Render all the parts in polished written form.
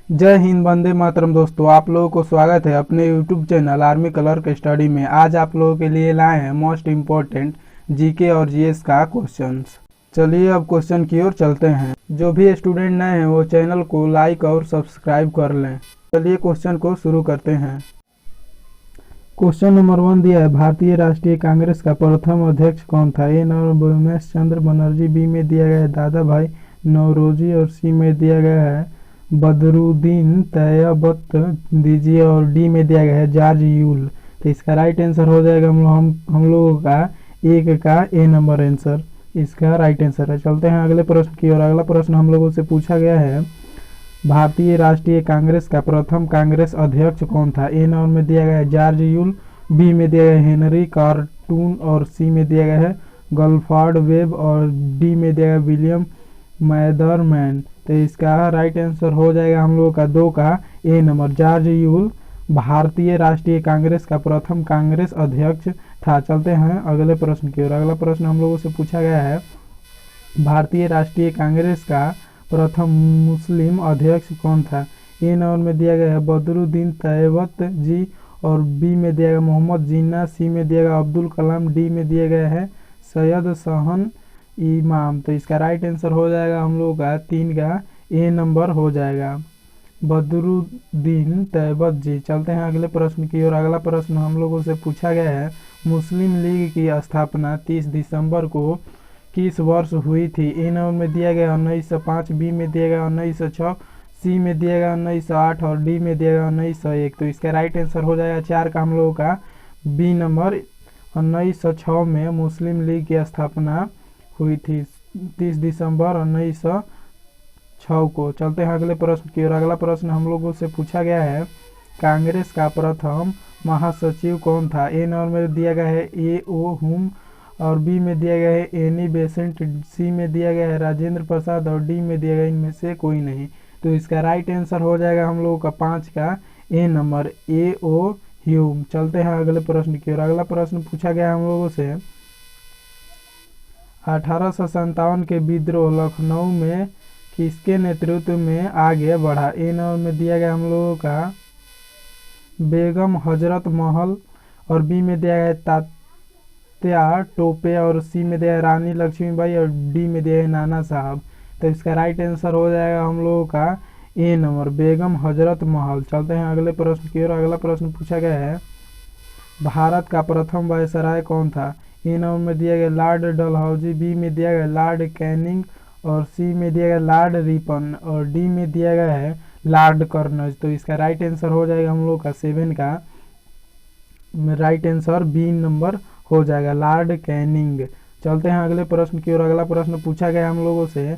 जय हिंद, वंदे मातरम। दोस्तों, आप लोगों को स्वागत है अपने यूट्यूब चैनल आर्मी कलर के स्टडी में। आज आप लोगों के लिए लाए हैं मोस्ट इम्पोर्टेंट जीके और जीएस का क्वेश्चंस। चलिए अब क्वेश्चन की ओर चलते हैं। जो भी स्टूडेंट नए हैं वो चैनल को लाइक और सब्सक्राइब कर लें। चलिए क्वेश्चन को शुरू करते हैं। क्वेश्चन नंबर 1 दिया है, भारतीय राष्ट्रीय कांग्रेस का प्रथम अध्यक्ष कौन था? ए नंबर उमेश चंद्र बनर्जी, बी में दिया गया है दादा भाई नौरोजी और सी में दिया गया है बदरुद्दीन तैयबत दीजिए और डी में दिया गया है जॉर्ज यूल। तो इसका राइट आंसर हो जाएगा हम लोगों का एक का ए नंबर आंसर इसका राइट आंसर है। चलते हैं अगले प्रश्न की ओर। अगला प्रश्न हम लोगों से पूछा गया है, भारतीय राष्ट्रीय कांग्रेस का प्रथम कांग्रेस अध्यक्ष कौन था? ए नंबर में दिया गया है जॉर्ज यूल, बी में दिया गया है हेनरी कार्टून और सी में दिया गया है गॉल्फार्ड वेब और डी में दिया गया विलियम मैदरमैन। तो इसका राइट आंसर हो जाएगा हम लोगों का 2 का ए नंबर जॉर्ज यूल भारतीय राष्ट्रीय कांग्रेस का प्रथम कांग्रेस अध्यक्ष था। चलते हैं अगले प्रश्न की ओर। अगला प्रश्न हम लोगों से पूछा गया है, भारतीय राष्ट्रीय कांग्रेस का प्रथम मुस्लिम अध्यक्ष कौन था? ए नंबर में दिया गया है बदरुद्दीन तैयबत जी और बी में दिया गया मोहम्मद जिन्ना, सी में दिया गया अब्दुल कलाम, डी में दिया गया है सैयद सहन इमाम। तो इसका राइट आंसर हो जाएगा हम लोगों का 3 का ए नंबर हो जाएगा बदरुद्दीन तैयबत जी। चलते हैं अगले प्रश्न की ओर। अगला प्रश्न हम लोगों से पूछा गया है, मुस्लिम लीग की स्थापना 30 दिसंबर को किस वर्ष हुई थी? ए नंबर में दिया गया 1905, बी में दिया गया 1906, सी में दिया गया 1908 और डी में दिया गया 1901। तो इसका राइट आंसर हो जाएगा 4 का हम लोगों का बी नंबर 1906 में मुस्लिम लीग की स्थापना हुई थी 30 दिसंबर 1906 को। चलते हैं अगले प्रश्न की ओर। अगला प्रश्न हम लोगों से पूछा गया है, कांग्रेस का प्रथम महासचिव कौन था? ए नंबर में दिया गया है ए ओ हुम और बी में दिया गया है एनी बेसेंट, सी में दिया गया है राजेंद्र प्रसाद और डी में दिया गया इनमें से कोई नहीं। तो इसका राइट आंसर हो जाएगा हम लोगों का 5 का A number A O Hume. चलते हैं अगले प्रश्न की ओर। अगला प्रश्न पूछा गया हम लोगों से, 1857 के विद्रोह लखनऊ में किसके नेतृत्व में आगे बढ़ा? ए नंबर में दिया गया हम लोगों का बेगम हजरत महल और बी में दिया गया तात्या टोपे और सी में दिया है रानी लक्ष्मीबाई और डी में दिया है नाना साहब। तो इसका राइट आंसर हो जाएगा हम लोगों का ए नंबर बेगम हजरत महल। चलते हैं अगले प्रश्न की ओर। अगला प्रश्न पूछा गया है, भारत का प्रथम वायसराय कौन था? ए नंबर में दिया गया लॉर्ड डलहौजी, बी में दिया गया लॉर्ड कैनिंग और सी में दिया गया लॉर्ड रिपन और डी में दिया गया है लॉर्ड कर्नज। तो इसका राइट आंसर हो जाएगा हम लोग का 7 का राइट आंसर बी नंबर हो जाएगा लॉर्ड कैनिंग। चलते हैं अगले प्रश्न की ओर। अगला प्रश्न पूछा गया हम लोगों से,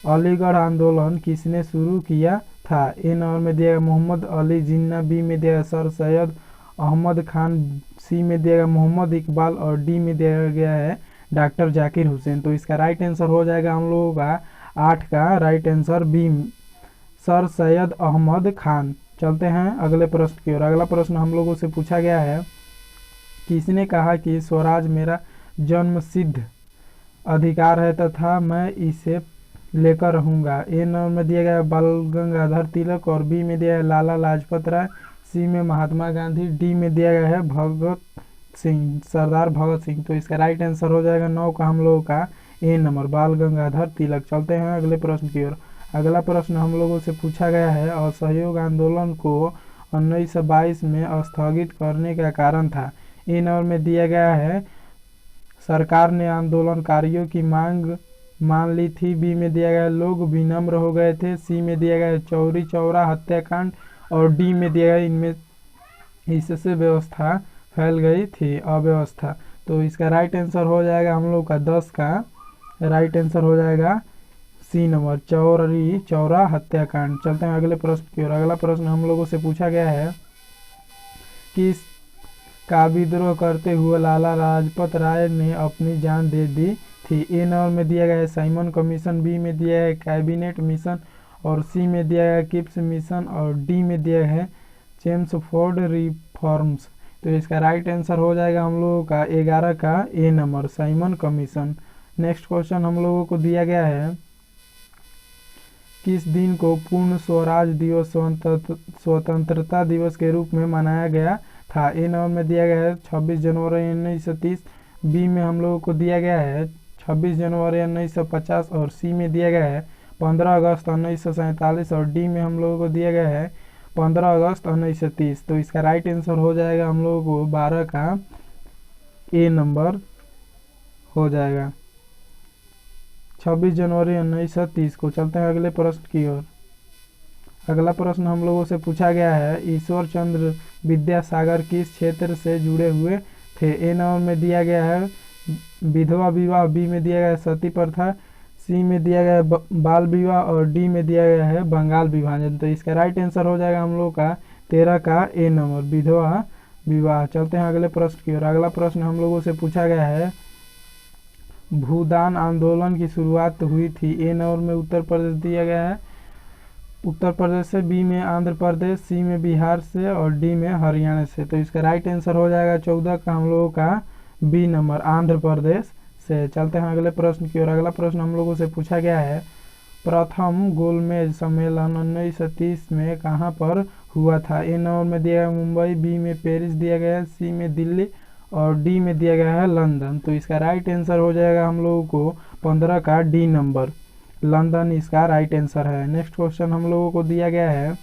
अलीगढ़ आंदोलन किसने शुरू किया था? ए नंबर में दिया गया मोहम्मद अली जिन्ना, बी में दिया गया सर सैयद अहमद खान, सी में दिया गया मोहम्मद इकबाल और डी में दिया गया है डॉक्टर जाकिर हुसैन। तो इसका राइट आंसर हो जाएगा हम लोगों का 8 का right answer B sir Syed Ahmad Khan. चलते हैं अगले प्रश्न की ओर। अगला प्रश्न हम लोगों से पूछा गया है, किसने कहा कि स्वराज मेरा जन्मसिद्ध अधिकार है तथा मैं इसे लेकर रहूंगा? ए नंबर में दिया गया बाल गंगाधर तिलक और बी में दिया है लाला लाजपत राय, सी में महात्मा गांधी, डी में दिया गया है भगत सिंह सरदार भगत सिंह। तो इसका राइट आंसर हो जाएगा 9 का हम लोगों का ए नंबर बाल गंगाधर तिलक। चलते हैं अगले प्रश्न की ओर। अगला प्रश्न हम लोगों से पूछा गया है, असहयोग आंदोलन को 1922 में स्थगित करने का कारण था? ए नंबर में दिया गया है सरकार ने आंदोलनकारियों की मांग मान ली थी, बी में दिया गया लोग विनम्र हो गए थे, सी में दिया गया चौरी चौरा हत्याकांड और डी में दिया गया इनमें इससे व्यवस्था फैल गई थी अव्यवस्था। तो इसका राइट आंसर हो जाएगा हम लोग का 10 का राइट आंसर हो जाएगा सी नंबर चौरी चौरा हत्याकांड। चलते हैं अगले प्रश्न की ओर। अगला प्रश्न हम लोगों से पूछा गया है, किस का विद्रोह करते हुए लाला लाजपत राय ने अपनी जान दे दी थी? ए नंबर में दिया गया है साइमन कमीशन, बी में दिया है कैबिनेट मिशन और सी में दिया गया किप्स मिशन और डी में दिया है चेम्सफोर्ड रिफॉर्म्स। तो इसका राइट आंसर हो जाएगा हम लोगों का 11 का A number Simon commission. Next question हम लोगों को दिया गया है, किस दिन को पूर्ण स्वराज दिवस स्वतंत्रता दिवस के रूप में मनाया गया था? ए नंबर में दिया गया है 26 जनवरी 1930, बी में हम लोगों को दिया गया है 26 जनवरी 1950 और सी में दिया गया है 15 अगस्त 1947 और डी में हम लोगों को दिया गया है 15 अगस्त 1930। तो इसका राइट आंसर हो जाएगा हम लोगों को 12 का ए नंबर हो जाएगा, 26 जनवरी 1930 को। चलते हैं अगले प्रश्न की ओर। अगला प्रश्न हम लोगों से पूछा गया है, ईश्वर चंद्र विद्यासागर किस क्षेत्र से जुड़े हुए थे? ए नंबर में दिया गया है विधवा विवाह, बी में दिया गया है सती प्रथा, सी में दिया गया है बाल विवाह और डी में दिया गया है बंगाल विभाजन। तो इसका राइट आंसर हो जाएगा हम लोग का 13 का ए नंबर, विधवा विवाह। चलते हैं अगले प्रश्न की ओर। अगला प्रश्न हम लोगों से पूछा गया है, भूदान आंदोलन की शुरुआत हुई थी? ए नंबर में उत्तर प्रदेश दिया गया है उत्तर प्रदेश से, बी में आंध्र प्रदेश, सी में बिहार से और डी में हरियाणा से। तो इसका राइट आंसर हो जाएगा 14 का हम लोगों का बी नंबर, आंध्र प्रदेश से। चलते हैं अगले प्रश्न की ओर। अगला प्रश्न हम लोगों से पूछा गया है, प्रथम गोलमेज सम्मेलन 1930 में कहाँ पर हुआ था? ए नंबर में दिया गया मुंबई, बी में पेरिस दिया गया है, सी में दिल्ली और डी में दिया गया है लंदन। तो इसका राइट आंसर हो जाएगा हम लोगों को 15 का डी नंबर, लंदन इसका राइट आंसर है। नेक्स्ट क्वेश्चन हम लोगों को दिया गया है,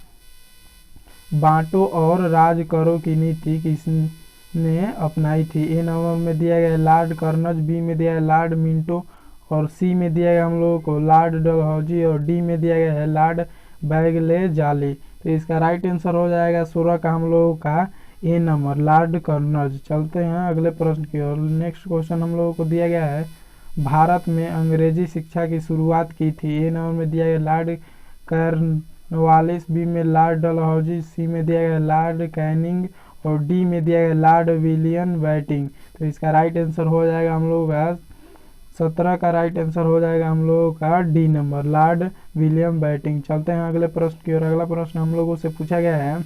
बांटो और राज करो की नीति किसने अपनाई थी? ए नंबर में दिया गया है लॉर्ड कर्नज, बी में दिया है लॉर्ड मिंटो और सी में दिया गया हम लोगों को लॉर्ड डलहौजी और डी में दिया गया है लॉर्ड बैगलेजाली। तो इसका राइट आंसर हो जाएगा 16 का हम लोगों का ए नंबर, लॉर्ड कर्नज। चलते हैं अगले प्रश्न की ओर। नेक्स्ट क्वेश्चन हम लोगों को दिया गया है, भारत में अंग्रेजी शिक्षा की शुरुआत की थी? ए नंबर में दिया गया लॉर्ड कॉर्नवालिस, बी में लॉर्ड डलहौजी, सी में दिया गया लॉर्ड कैनिंग और डी में दिया गया लॉर्ड विलियम बेंटिंक। तो इसका राइट आंसर हो जाएगा हम लोगों का 17 का राइट आंसर हो जाएगा हम लोगों का D number, Lord William Bentinck. चलते हैं अगले प्रश्न की ओर। अगला प्रश्न हम लोगों से पूछा गया है,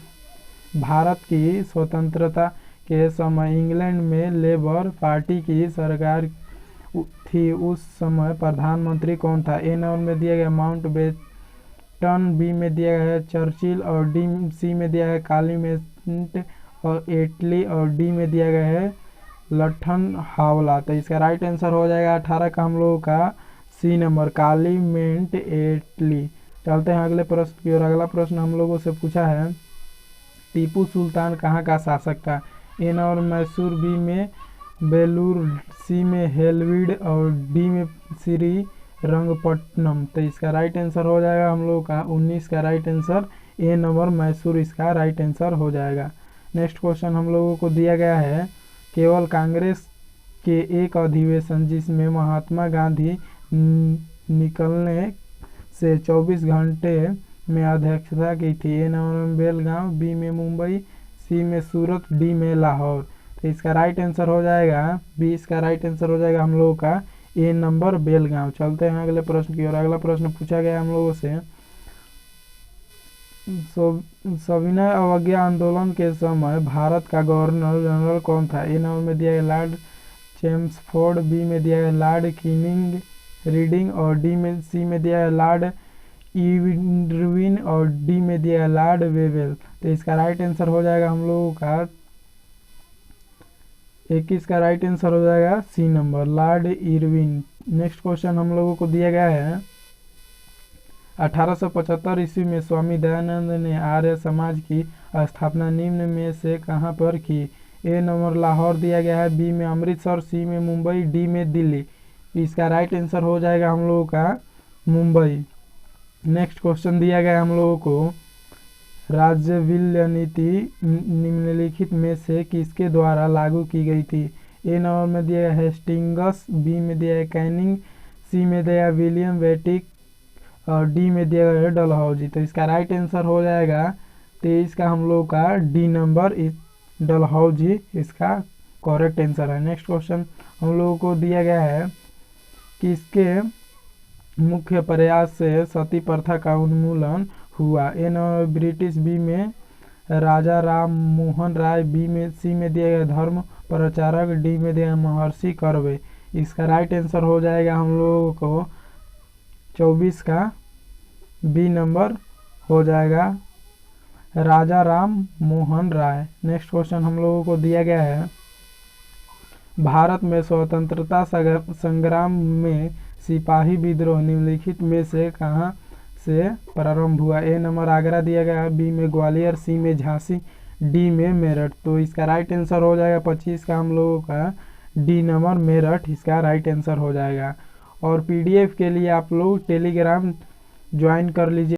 भारत की स्वतंत्रता के समय इंग्लैंड में लेबर पार्टी की सरकार थी, उस समय प्रधानमंत्री कौन था? ए नंबर में दिया गया माउंटबेटन, बी में दिया गया है चर्चिल और सी में दिया है कालीमेंट और एटली और डी में दिया गया है लठन हावला। तो इसका राइट आंसर हो जाएगा 18 का हम लोगों का सी नंबर, कालीमेंट एटली। चलते हैं अगले प्रश्न की ओर। अगला प्रश्न हम लोगों से पूछा है, टीपू सुल्तान कहाँ का शासक था? ए नंबर मैसूर, बी में बेलूर, सी में हेलविड और डी में श्री रंगपट्टनम। तो इसका राइट आंसर हो जाएगा हम लोगों का 19 का राइट आंसर, ए नंबर मैसूर इसका राइट आंसर हो जाएगा। नेक्स्ट क्वेश्चन हम लोगों को दिया गया है, केवल कांग्रेस के एक अधिवेशन जिसमें महात्मा गांधी निकलने से 24 घंटे में अध्यक्षता की थी? ए नंबर में बेलगांव, बी में मुंबई, सी में सूरत, डी में लाहौर। तो इसका राइट आंसर हो जाएगा 20 का राइट आंसर हो जाएगा हम लोगों का ए नंबर, बेलगांव। चलते हैं अगले प्रश्न की ओर। अगला प्रश्न पूछा गया हम लोगों से, सविनय अवज्ञा आंदोलन के समय भारत का गवर्नर जनरल कौन था? ए नंबर में दिया गया लॉर्ड चेम्सफोर्ड, बी में दिया गया लॉर्ड किनिंग रीडिंग और सी में दिया गया लॉर्ड इरविन और डी में दिया गया लॉर्ड वेवेल। तो इसका राइट आंसर हो जाएगा हम लोगों का 21 का राइट आंसर हो जाएगा C number, Lord Irwin. Next question हम लोगों को दिया गया है, 1875 ईस्वी में स्वामी दयानंद ने आर्य समाज की स्थापना निम्न में से कहाँ पर की? ए नंबर लाहौर दिया गया है, बी में अमृतसर, सी में मुंबई, डी में दिल्ली। इसका राइट आंसर हो जाएगा हम लोगों का मुंबई। नेक्स्ट क्वेश्चन दिया गया हम लोगों को, राज्य विलय नीति निम्नलिखित में से किसके द्वारा लागू की गई थी? ए नंबर में दिया गया हेस्टिंगस, बी में दिया है कैनिंग, सी में दिया विलियम बेंटिक और डी में दिया गया है डलहौजी। तो इसका राइट आंसर हो जाएगा 23 का हम लोग का डी नंबर, डलहौजी इसका करेक्ट आंसर है। नेक्स्ट क्वेश्चन हम लोगों को दिया गया है, किसके मुख्य प्रयास से सती प्रथा का उन्मूलन हुआ? ए नंबर ब्रिटिश, बी में राजा राम मोहन राय, सी में दिया गया धर्म प्रचारक, डी में दिया महर्षि कर्वे। इसका राइट आंसर हो जाएगा हम लोगों को 24 का बी नंबर हो जाएगा राजा राम मोहन राय। नेक्स्ट क्वेश्चन हम लोगों को दिया गया है, भारत में स्वतंत्रता संग्राम में सिपाही विद्रोह निम्नलिखित में से कहाँ से प्रारंभ हुआ। ए नंबर आगरा दिया गया है, बी में ग्वालियर, सी में झांसी, डी में मेरठ। तो इसका राइट आंसर हो जाएगा 25 का हम लोगों का डी नंबर मेरठ इसका राइट आंसर हो जाएगा। और पीडीएफ के लिए आप लोग टेलीग्राम ज्वाइन कर लीजिए।